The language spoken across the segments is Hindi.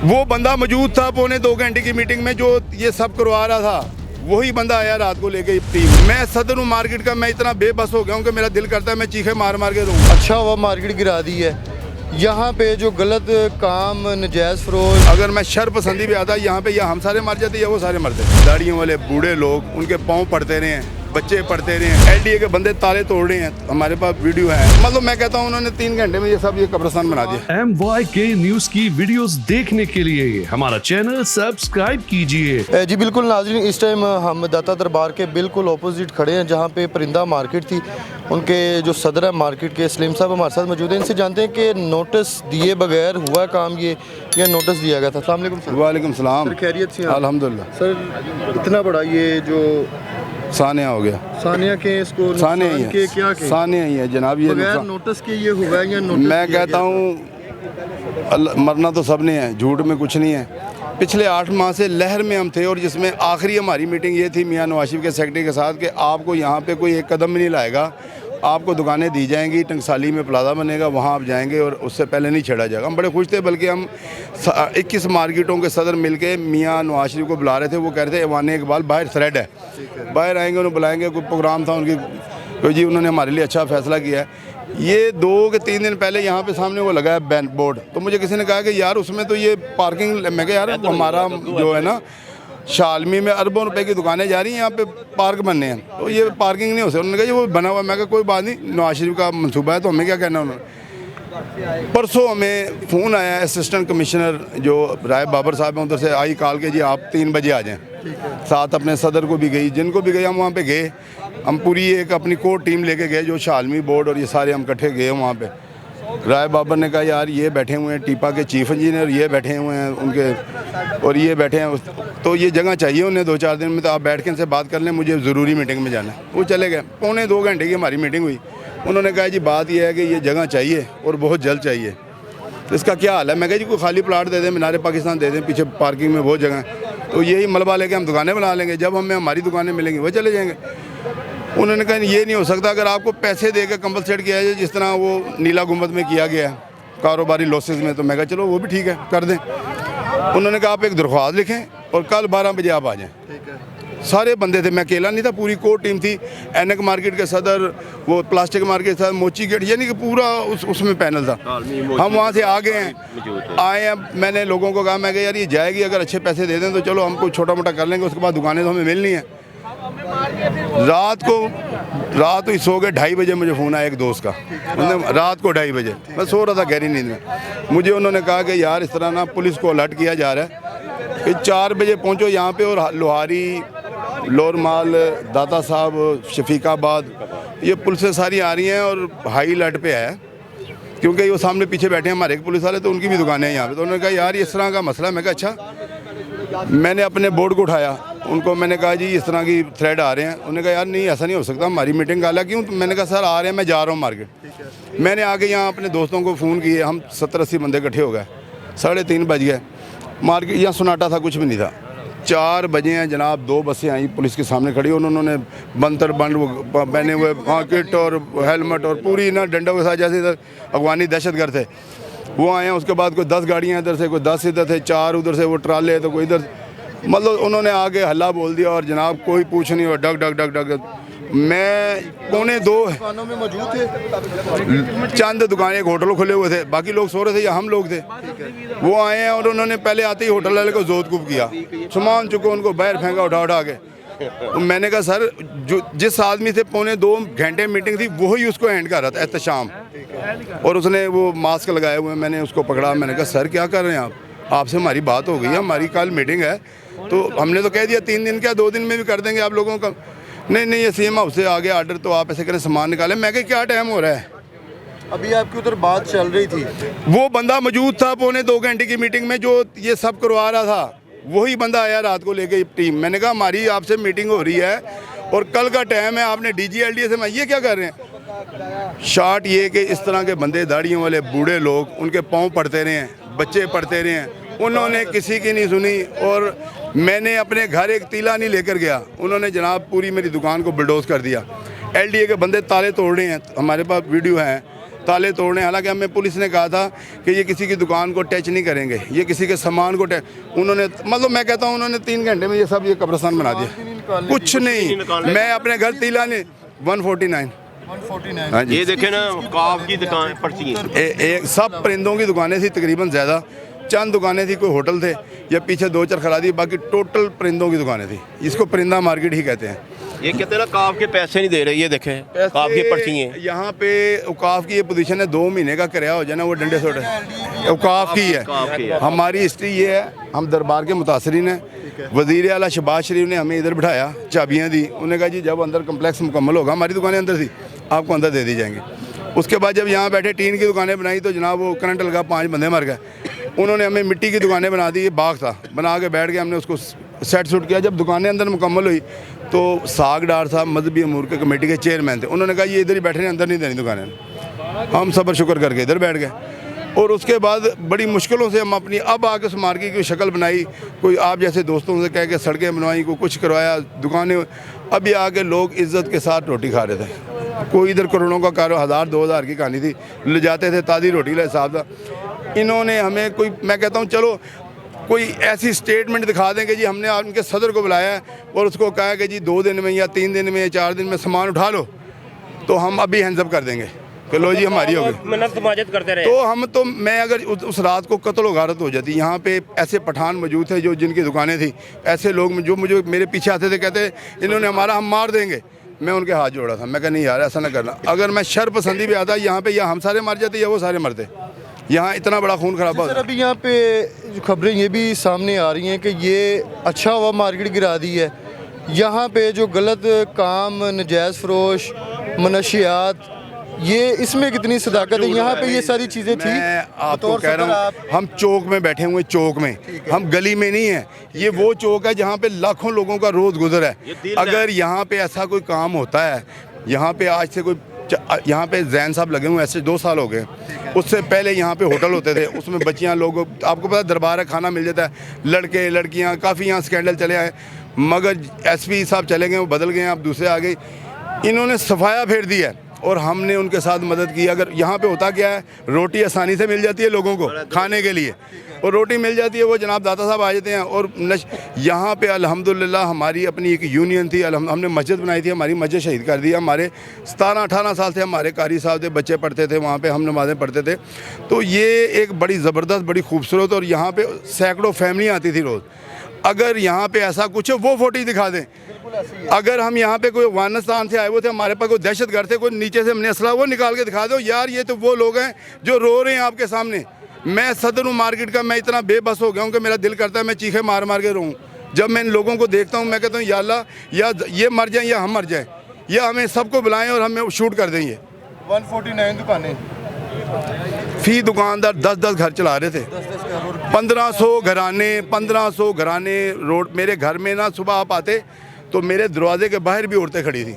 वो बंदा मौजूद था पौने 2 घंटे की मीटिंग में जो ये सब करवा रहा था, वही बंदा आया रात को लेके टीम। मैं सदर हूँ मार्केट का, मैं इतना बेबस हो गया हूँ कि मेरा दिल करता है मैं चीखे मार मार के दूँ। अच्छा हुआ मार्केट गिरा दी है। यहाँ पे जो गलत काम नजायज़ फरोज, अगर मैं शर पसंदी भी आता यहाँ पे या हम सारे मर जाते या वो सारे मरते। दाढ़ियों वाले बूढ़े लोग, उनके पाँव पड़ते रहे हैं, बच्चे पढ़ते रहे हैं, LDA के बंदे ताले तोड़ रहे हैं। हमारे पास वीडियो है। मतलब मैं कहता हूँ उन्होंने 3 घंटे में ये सब ये कब्रिस्तान बना दिया। MYK न्यूज की वीडियोस देखने के लिए हमारा चैनल सब्सक्राइब कीजिए। जी बिल्कुल नाज़रीन, इस टाइम हम दाता दरबार के बिल्कुल ऑपोजिट खड़े हैं जहाँ पे परिंदा मार्केट थी। उनके जो सदर है मार्केट के सलीम साहब हमारे साथ मौजूद हैं। इनसे जानते हैं कि नोटिस दिए बगैर हुआ काम ये या नोटिस दिया गया था। अस्सलाम वालेकुम सर। वालेकुम सलाम। सर खैरियत से? अल्हम्दुलिल्लाह। सर इतना बड़ा ये जो सानिया हो गया, सानिया के इसको सानिया ही के क्या के सानिया ही है जनाब। ये बगैर नोटिस के ये हुआ है या नोटिस? मैं कहता हूँ मरना तो सब ने है, झूठ में कुछ नहीं है। पिछले 8 माह से लहर में हम थे और जिसमें आखिरी हमारी मीटिंग ये थी मियां नवाज शरीफ के सेक्रेटरी के साथ कि आपको यहाँ पे कोई एक कदम भी नहीं लाएगा, आपको दुकानें दी जाएंगी, टंकसाली में प्लाजा बनेगा, वहाँ आप जाएंगे और उससे पहले नहीं छेड़ा जाएगा। हम बड़े खुश थे, बल्कि हम 21 मार्केटों के सदर मिलके मियां नवाज शरीफ को बुला रहे थे। वो कह रहे थे ऐवान इकबाल बाहर थ्रेड है, बाहर आएंगे, उन्हें बुलाएंगे। कोई प्रोग्राम था उनकी, तो जी उन्होंने हमारे लिए अच्छा फैसला किया है। ये 2 के 3 दिन पहले यहाँ पे सामने वो लगा है बैन बोर्ड, तो मुझे किसी ने कहा कि यार उसमें तो ये पार्किंग, मैं कहा यार हमारा जो है ना शालमी में अरबों रुपए की दुकानें जा रही हैं, यहाँ पे पार्क बनने हैं, तो ये पार्किंग नहीं हो सकती। उन्होंने कहा ये वो बना हुआ। मैं कहा कोई बात नहीं, नवाज शरीफ का मंसूबा है तो हमें क्या कहना। उन्होंने परसों हमें फ़ोन आया, असिस्टेंट कमिश्नर जो राय बाबर साहब हैं उधर से आई कॉल के जी आप 3 बजे आ जाएँ। साथ अपने सदर को भी गई, जिनको भी गए हम वहाँ पे गए। हम पूरी एक अपनी कोर टीम लेके गए, जो शालमी बोर्ड और ये सारे हम इकट्ठे गए वहाँ पे। राय बाबर ने कहा यार ये बैठे हुए हैं टीपा के चीफ इंजीनियर, ये बैठे हुए हैं उनके, और ये बैठे हैं, तो ये जगह चाहिए उन्हें 2-4 दिन में, तो आप बैठ के इनसे बात कर लें, मुझे ज़रूरी मीटिंग में जाना है। वो चले गए। पौने 2 घंटे की हमारी मीटिंग हुई। उन्होंने कहा जी बात यह है कि ये जगह चाहिए और बहुत जल्द चाहिए, तो इसका क्या हाल है। मैं कहा जी कोई खाली प्लाट दे दें, मीनार पाकिस्तान दे दें, पीछे पार्किंग में बहुत जगह है, तो यही मलबा लेके हम दुकानें बना लेंगे, जब हमें हमारी दुकानें मिलेंगी वो चले जाएंगे। उन्होंने कहा ये नहीं हो सकता, अगर आपको पैसे दे के कंपलसेट किया जाए जिस तरह वो नीला गुंबद में किया गया है कारोबारी लॉसेस में, तो मैं कहा चलो वो भी ठीक है कर दें। उन्होंने कहा आप एक दरख्वास्त लिखें और कल 12 बजे आप आ जाएं। सारे बंदे थे, मैं अकेला नहीं था, पूरी कोर टीम थी। एनक मार्केट के सदर, वो प्लास्टिक मार्केट था, मोची गेट, यानी कि पूरा उसमें पैनल था। हम वहाँ से आ गए हैं, आए हैं। मैंने लोगों को कहा, मैं कहा यार ये जाएगी, अगर अच्छे पैसे दे दें तो चलो हम कुछ छोटा मोटा कर लेंगे, उसके बाद दुकानें तो हमें मिलनी है। रात हुई, सो गए। 2:30 बजे मुझे फ़ोन आया एक दोस्त का, रात को 2:30 बजे मैं सो रहा था गहरी नींद में। मुझे उन्होंने कहा कि यार इस तरह ना पुलिस को अलर्ट किया जा रहा है कि 4 बजे पहुंचो यहाँ पे, और लोहारी, लोरमाल, दाता साहब, शफीकाबाद, ये पुलिसें सारी आ रही हैं और हाई अलर्ट पे है, क्योंकि वो सामने पीछे बैठे हैं हमारे एक पुलिस वाले, तो उनकी भी दुकानें हैं यहाँ पे। तो उन्होंने कहा यार इस तरह का मसला है। मैं कहा अच्छा। मैंने अपने बोर्ड को उठाया, उनको मैंने कहा जी इस तरह की थ्रेड आ रहे हैं। उन्होंने कहा यार नहीं ऐसा नहीं हो सकता, हमारी मीटिंग का क्यों। तो मैंने कहा सर आ रहे हैं, मैं जा रहा हूँ मार्केट। मैंने आके यहाँ अपने दोस्तों को फ़ोन किए, हम 70-80 बंदे इकट्ठे हो गए। 3:30 बज गए। मार्केट यहाँ सन्नाटा था, कुछ भी नहीं था। 4 बजे हैं जनाब, 2 बसें आई पुलिस के सामने खड़ी, उन्होंने बंतर बंद पहने हुए, किट और हेलमेट और पूरी ना डंडों के साथ, जैसे इधर अफगानी दहशतगर्द थे वो आए हैं। उसके बाद कोई 10 गाड़ियाँ इधर से, कोई 10 इधर से, 4 उधर से, वो ट्राले तो कोई इधर, मतलब उन्होंने आगे हल्ला बोल दिया और जनाब कोई पूछ नहीं, और डग डग डग डग। मैं पौने 2 दुकानों में मौजूद थे, चंद दुकानें, एक होटल खुले हुए थे, बाकी लोग सो रहे थे या हम लोग थे। वो आए हैं और उन्होंने पहले आते ही होटल वाले को जोत-कूप किया, सामान चुको, उनको बाहर फेंका उठा उठा के। तो मैंने कहा सर जो जिस आदमी से पौने 2 घंटे मीटिंग थी वही उसको एंड कर रहा था, एहतशाम, और उसने वो मास्क लगाए हुए। मैंने उसको पकड़ा, मैंने कहा सर क्या कर रहे हैं आप, आपसे हमारी बात हो गई है, हमारी कल मीटिंग है, तो हमने तो कह दिया 3 दिन क्या 2 दिन में भी कर देंगे आप लोगों का। नहीं ये CM हाउस से आ गया आर्डर, तो आप ऐसे करें सामान निकालें। मैं कहा क्या टाइम हो रहा है, अभी आपकी उधर बात चल रही थी। वो बंदा मौजूद था पौने 2 घंटे की मीटिंग में जो ये सब करवा रहा था, वही बंदा आया रात को लेके टीम। मैंने कहा हमारी आपसे मीटिंग हो रही है और कल का टाइम है, आपने DG LDA से, मैं ये क्या कर रहे हैं। शार्ट ये कि इस तरह के बंदे, दाढ़ियों वाले बूढ़े लोग, उनके पाँव पड़ते रहे हैं, बच्चे पढ़ते रहे हैं, उन्होंने किसी की नहीं सुनी। और मैंने अपने घर एक तीला नहीं लेकर गया, उन्होंने जनाब पूरी मेरी दुकान को बुलडोज कर दिया। LDA के बंदे ताले तोड़ रहे हैं, हमारे पास वीडियो है। ताले तोड़ने। हालांकि हमें पुलिस ने कहा था कि ये किसी की दुकान को टच नहीं करेंगे, ये किसी के सामान को उन्होंने, मतलब मैं कहता हूँ उन्होंने 3 घंटे में ये सब ये कब्रिस्तान बना दिया, कुछ नहीं। मैं अपने घर तीला ने 149 हाँ जी। ये देखे ना काफ की दुकान पर्ची एक सब परिंदों की दुकानें थी तकरीबन, ज़्यादा चंद दुकानें थी, कोई होटल थे या पीछे 2-4 खड़ा दी, बाकी टोटल परिंदों की दुकानें थी। इसको परिंदा मार्केट ही कहते हैं। ये कहते हैं ना काफ के पैसे नहीं दे रही है, देखे काफ की पर्ची है यहाँ पे औकाफ की ये पोजीशन है, 2 महीने का किराया हो जाए ना वो डंडे से उठे। औकाफ की है। हमारी हिस्ट्री ये है, हम दरबार के मुतासरीन हैं। वज़ीर आला शहबाज शरीफ ने हमें इधर बिठाया, चाबियाँ दी, उन्होंने कहा जी जब अंदर कम्प्लेक्स मुकम्मल होगा, हमारी दुकानें अंदर थी, आपको अंदर दे दी जाएंगी। उसके बाद जब यहाँ बैठे टीन की दुकानें बनाई तो जनाब वो करंट लगा, 5 बंदे मर गए। उन्होंने हमें मिट्टी की दुकानें बना दी, ये बाग था, बना के बैठ गए, हमने उसको सेट सूट किया। जब दुकानें अंदर मुकम्मल हुई तो साग डार साहब मजहबी अमूर के कमेटी के चेयरमैन थे, उन्होंने कहा ये इधर ही बैठे हैं, अंदर नहीं देनी दुकानें। हम सब्र शुक्र करके इधर बैठ गए और उसके बाद बड़ी मुश्किलों से हम अपनी अब आके उस मार्केट की शक्ल बनाई, कोई आप जैसे दोस्तों से कह के सड़कें बनवाई, कोई कुछ करवाया, दुकानें। अभी आके लोग इज़्ज़त के साथ रोटी खा रहे थे। कोई इधर करोड़ों का कारो 1000-2000 की कहानी थी, ले जाते थे, ताज़ी रोटी का हिसाब था। इन्होंने हमें कोई, मैं कहता हूँ चलो कोई ऐसी स्टेटमेंट दिखा दें कि जी हमने उनके सदर को बुलाया है और उसको कहा है कि जी 2 दिन में या 3 दिन में या 4 दिन में सामान उठा लो, तो हम अभी हैंड्सअप कर देंगे कि लो जी हमारी हो गई। करते रहे तो हम तो मैं अगर उस रात को कत्ल गारत हो जाती। यहाँ पे ऐसे पठान मौजूद थे जो जिनकी दुकानें थी, ऐसे लोग जो मुझे मेरे पीछे आते थे, कहते इन्होंने हमारा हम मार देंगे। मैं उनके हाथ जोड़ा था, मैं कहा नहीं यार ऐसा ना करना। अगर मैं शर पसंदी पे आता यहाँ पे या हम सारे मर जाते या वो सारे मरते। यहाँ इतना बड़ा खून खराबा होता। सर अभी यहाँ पे खबरें ये भी सामने आ रही हैं कि ये अच्छा हुआ मार्केट गिरा दी है, यहाँ पे जो गलत काम, नजायज़ फरोश, मनशियात, ये इसमें कितनी सदाकत है? यहाँ पे ये सारी चीज़ें थी। मैं आपको कह रहा हूँ, हम चौक में बैठे हुए, चौक में, हम गली में नहीं है। ये वो चौक है जहाँ पे लाखों लोगों का रोज़ गुजर है। अगर यहाँ पे ऐसा कोई काम होता है, यहाँ पे आज से कोई, यहाँ पे जैन साहब लगे हुए ऐसे 2 साल हो गए, उससे पहले यहाँ पे होटल होते थे, उसमें बच्चियाँ लोग, आपको पता दरबार है, खाना मिल जाता है, लड़के लड़कियाँ, काफ़ी यहाँ स्कैंडल चले आए। मगर एसपी साहब चले गए, वो बदल गए, अब दूसरे आ गए। इन्होंने सफाया फेर दिया है और हमने उनके साथ मदद की। अगर यहाँ पे होता क्या है, रोटी आसानी से मिल जाती है लोगों को खाने के लिए, और रोटी मिल जाती है, वो जनाब दाता साहब आ जाते हैं। और यहाँ पे अल्हम्दुलिल्लाह हमारी अपनी एक यूनियन थी, हमने मस्जिद बनाई थी, हमारी मस्जिद शहीद कर दी। हमारे 17-18 साल से हमारे कारी साहब थे, बच्चे पढ़ते थे वहाँ पे, हम नमाज़ें पढ़ते थे। तो ये एक बड़ी ज़बरदस्त, बड़ी खूबसूरत, और यहाँ पे सैकड़ों फैमिली आती थी रोज़। अगर यहाँ पे ऐसा कुछ है वो फोटो दिखा दें। अगर हम यहाँ पे कोई अफगानिस्तान से आए हुए थे, हमारे पास कोई दहशतगर्द थे, कोई नीचे से हमने असला, वो निकाल के दिखा दो यार, ये तो वो लोग हैं जो रो रहे हैं आपके सामने। मैं सदर हूँ मार्केट का, मैं इतना बेबस हो गया हूँ कि मेरा दिल करता है मैं चीखे मार मार के रोऊँ। जब मैं इन लोगों को देखता हूँ मैं कहता हूँ या अल्लाह, या ये मर जाएँ या हम मर जाएँ, या हमें सबको बुलाएं और हमें शूट कर देंगे। 149 दुकानें, फी दुकानदार 10-10 घर चला रहे थे, 1500 घराने रोड। मेरे घर में ना सुबह आप आते तो मेरे दरवाजे के बाहर भी औरतें खड़ी थी।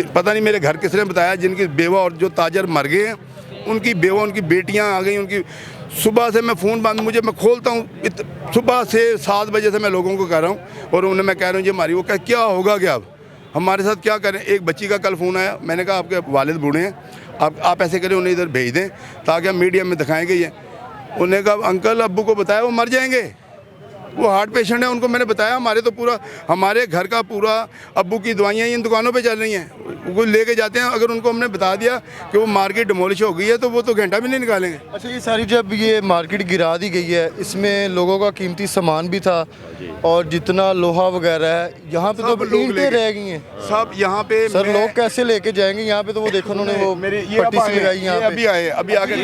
पता नहीं मेरे घर किसने बताया, जिनकी बेवा और जो ताजर मर गए हैं उनकी बेवा, उनकी बेटियां आ गई, उनकी। सुबह से मैं फ़ोन बंद, मैं खोलता हूँ, सुबह से 7 बजे से मैं लोगों को कह रहा हूँ, और उन्हें मैं कह रहा हूँ जी हमारी, वो कह क्या होगा क्या, अब हमारे साथ क्या करें। एक बच्ची का कल फ़ोन आया, मैंने कहा आपके वालिद बूढ़े हैं, आप ऐसे करें उन्हें इधर भेज दें ताकि हम मीडिया में दिखाएंगे। ये उन्हें कहा अंकल अब्बू को बताया वो मर जाएंगे, वो हार्ट पेशेंट है, उनको मैंने बताया हमारे तो पूरा, हमारे घर का पूरा अब्बू की दवाइयाँ इन दुकानों पे चल रही हैं, वो लेके जाते हैं। अगर उनको हमने बता दिया कि वो मार्केट डिमोलिश हो गई है तो वो तो घंटा भी नहीं निकालेंगे। अच्छा, ये सारी जब ये मार्केट गिरा दी गई है, इसमें लोगों का कीमती सामान भी था और जितना लोहा वगैरह है, यहाँ पे तो ईंटें रह गई हैं सब। यहाँ पे सर लोग कैसे लेके जाएंगे? यहाँ पे तो वो देखो उन्होंने वो पट्टी सी लगाई, यहाँ अभी आए, अभी आके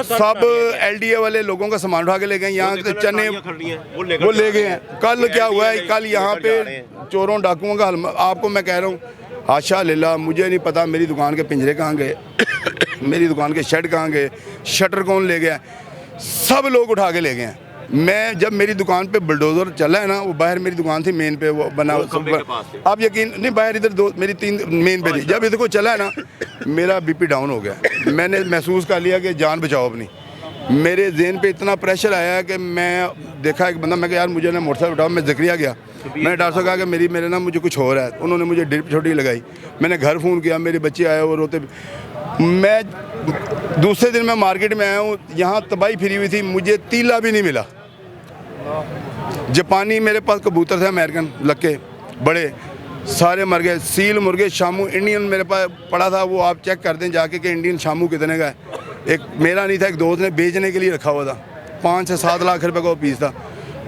सब LDA वाले लोगों का सामान उठा के ले गए। यहाँ के चने वो ले गए हैं। कल क्या हुआ है, कल यहाँ पे चोरों डाकुओं का आपको मैं कह रहा हूँ, हाशा लिल्ला, मुझे नहीं पता मेरी दुकान के पिंजरे कहाँ गए, मेरी दुकान के शेड कहाँ गए, शटर कौन ले गया, सब लोग उठा के ले गए हैं। मैं जब मेरी दुकान पे बुलडोज़र चला है ना, वो बाहर मेरी दुकान थी मेन पे, वो बना, आप यकीन नहीं, बाहर इधर मेरी 3 मेन पे थी। जब इधर को चला है ना, मेरा BP डाउन हो गया। मैंने महसूस कर लिया कि जान बचाओ अपनी। मेरे जहन पे इतना प्रेशर आया कि मैं देखा एक बंदा, मैं कहा यार मुझे ना मोटरसाइकिल उठाओ, मैं ज़करिया गया, मैंने डॉक्टर से कहा कि मेरे ना मुझे कुछ हो रहा है। उन्होंने मुझे ड्रिप छोटी लगाई, मैंने घर फ़ोन किया, मेरे बच्चे आए और रोते। मैं दूसरे दिन मैं मार्केट में आया हूँ, यहाँ तबाही फिरी हुई थी, मुझे तीला भी नहीं मिला। जापानी मेरे पास कबूतर थे अमेरिकन लक्के बड़े, सारे मर गए। सील मुर्गे शामू इंडियन मेरे पास पड़ा था, वो आप चेक कर दें जाके कि इंडियन शामू कितने का है। एक मेरा नहीं था, एक दोस्त ने बेचने के लिए रखा हुआ था, 5 से 7 लाख रुपए का वो पीस था।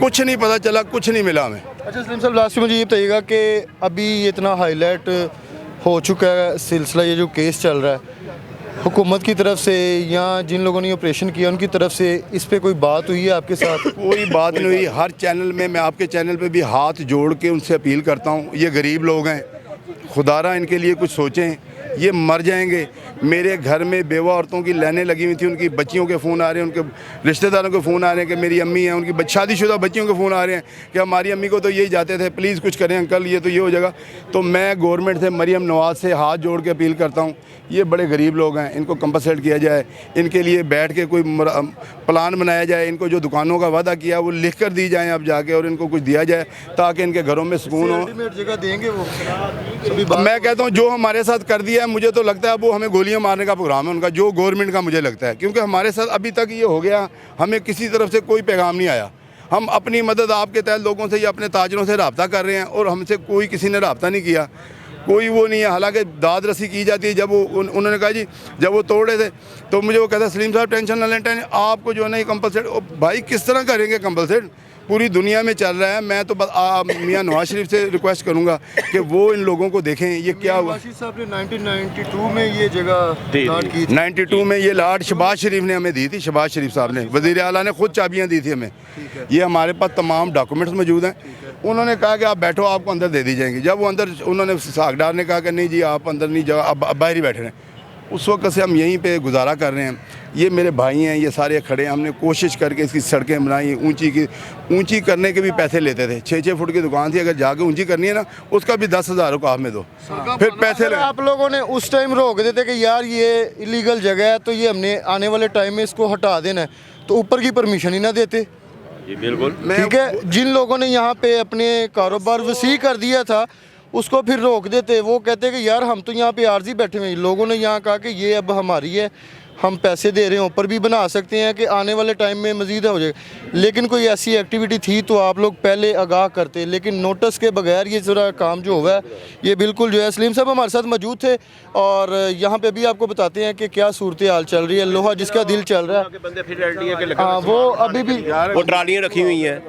कुछ नहीं पता चला, कुछ नहीं मिला हमें। अच्छा सलीम साहब, लास्ट में मुझे ये बताइएगा कि अभी ये इतना हाईलाइट हो चुका है सिलसिला, ये जो केस चल रहा है, हुकूमत की तरफ से या जिन लोगों ने ऑपरेशन किया उनकी तरफ से इस पे कोई बात हुई है आपके साथ? कोई बात नहीं हुई। हर चैनल में, मैं आपके चैनल पे भी हाथ जोड़ के उनसे अपील करता हूँ, ये गरीब लोग हैं, खुदारा इनके लिए कुछ सोचें, ये मर जाएंगे। मेरे घर में बेवा औरतों की लाइनें लगी हुई थी, उनकी बच्चियों के फ़ोन आ रहे हैं, उनके रिश्तेदारों के फ़ोन आ रहे हैं कि मेरी अम्मी हैं, उनकी शादीशुदा बच्चियों के फ़ोन आ रहे हैं कि हमारी अम्मी को तो यही जाते थे, प्लीज़ कुछ करें अंकल, ये तो ये हो जाएगा। तो मैं गवर्नमेंट से, मरियम नवाज़ से हाथ जोड़ के अपील करता हूँ, ये बड़े गरीब लोग हैं, इनको कंपनसेट किया जाए, इनके लिए बैठ के कोई प्लान बनाया जाए, इनको जो दुकानों का वादा किया वो लिख कर दी जाए अब जाके, और इनको कुछ दिया जाए ताकि इनके घरों में सुकून हो। जगह देंगे वो सभी मैं कहता हूँ जो हमारे साथ कर दिया है, मुझे तो लगता है वो हमें गोलियां मारने का प्रोग्राम है उनका, जो गवर्नमेंट का मुझे लगता है, क्योंकि हमारे साथ अभी तक ये हो गया, हमें किसी तरफ से कोई पैगाम नहीं आया। हम अपनी मदद आपके तहत लोगों से या अपने ताजरों से रब्ता कर रहे हैं और हमसे कोई किसी ने रब्ता नहीं किया, कोई वो नहीं है। हालांकि दाद रसी की जाती है। जब वो उन्होंने कहा जी, जब वो तोड़ रहे थे तो मुझे वो कहता सलीम साहब टेंशन ना लें, आपको जो है ना ये कंपलसेट। भाई किस तरह करेंगे कंपलसेट, पूरी दुनिया में चल रहा है। मैं तो मियां नवाज शरीफ से रिक्वेस्ट करूंगा कि वो इन लोगों को देखें ये क्या हुआ। साहब ने 1992 में ये जगह स्टार्ट की थी। 92 में ये लाट शहबाज शरीफ ने हमें दी थी, शहबाज शरीफ साहब ने, वज़ीर आला ने खुद चाबियां दी थी हमें। ये हमारे पास तमाम डॉक्यूमेंट्स मौजूद हैं। उन्होंने कहा कि आप बैठो, आपको अंदर दे दी जाएंगी। जब वो अंदर, उन्होंने सागडार ने कहा कि नहीं जी आप अंदर नहीं जाओ, अब बाहर ही बैठे रहें। उस वक्त से हम यहीं पे गुजारा कर रहे हैं। ये मेरे भाई हैं, ये सारे खड़े हैं। हमने कोशिश करके इसकी सड़कें बनाई, ऊंची करने के भी पैसे लेते थे। 6-6 फुट की दुकान थी, अगर जाके ऊंची करनी है ना उसका भी 10,000 का हमें दो, फिर पैसे ले। आप लोगों ने उस टाइम रोक देते कि यार ये इलीगल जगह है, तो ये हमने आने वाले टाइम में इसको हटा देना है, तो ऊपर की परमिशन ही ना देते। जी बिल्कुल ठीक है। जिन लोगों ने यहाँ पे अपने कारोबार वसी कर दिया था उसको फिर रोक देते। वो कहते कि यार हम तो यहाँ पे आर्जी बैठे हुए हैं। लोगों ने यहाँ कहा कि ये अब हमारी है, हम पैसे दे रहे हैं, ऊपर भी बना सकते हैं कि आने वाले टाइम में मज़ीद हो जाएगा। लेकिन कोई ऐसी एक्टिविटी थी तो आप लोग पहले आगाह करते, लेकिन नोटिस के बगैर ये ज़रा काम जो हुआ है ये बिल्कुल जो है। सलीम साहब हमारे साथ मौजूद थे और यहाँ पे भी आपको बताते हैं कि क्या सूरत हाल चल रही है। लोहा जिसका दिल चल रहा है, हाँ, वो अभी भी वो ट्रालियाँ रखी हुई हैं,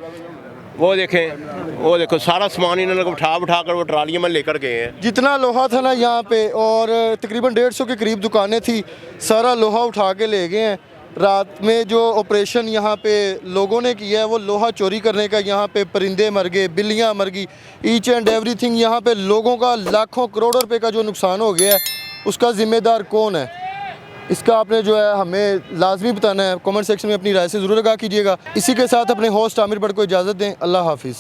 वो देखें, वो देखो सारा सामान इन्होंने उठा कर वो ट्रालियों में लेकर गए हैं। जितना लोहा था ना यहाँ पे, और तकरीबन 150 के करीब दुकानें थी, सारा लोहा उठा के ले गए हैं। रात में जो ऑपरेशन यहाँ पे लोगों ने किया है वो लोहा चोरी करने का, यहाँ पे परिंदे मर गए, बिल्लियाँ मर गई, ईच एंड एवरीथिंग। यहाँ पे लोगों का लाखों करोड़ों रुपए का जो नुकसान हो गया है उसका ज़िम्मेदार कौन है, इसका आपने जो है हमें लाजमी बताना है। कमेंट सेक्शन में अपनी राय से ज़रूर आगाह कीजिएगा। इसी के साथ अपने होस्ट आमिर भट्ट को इजाज़त दें। अल्लाह हाफिज़।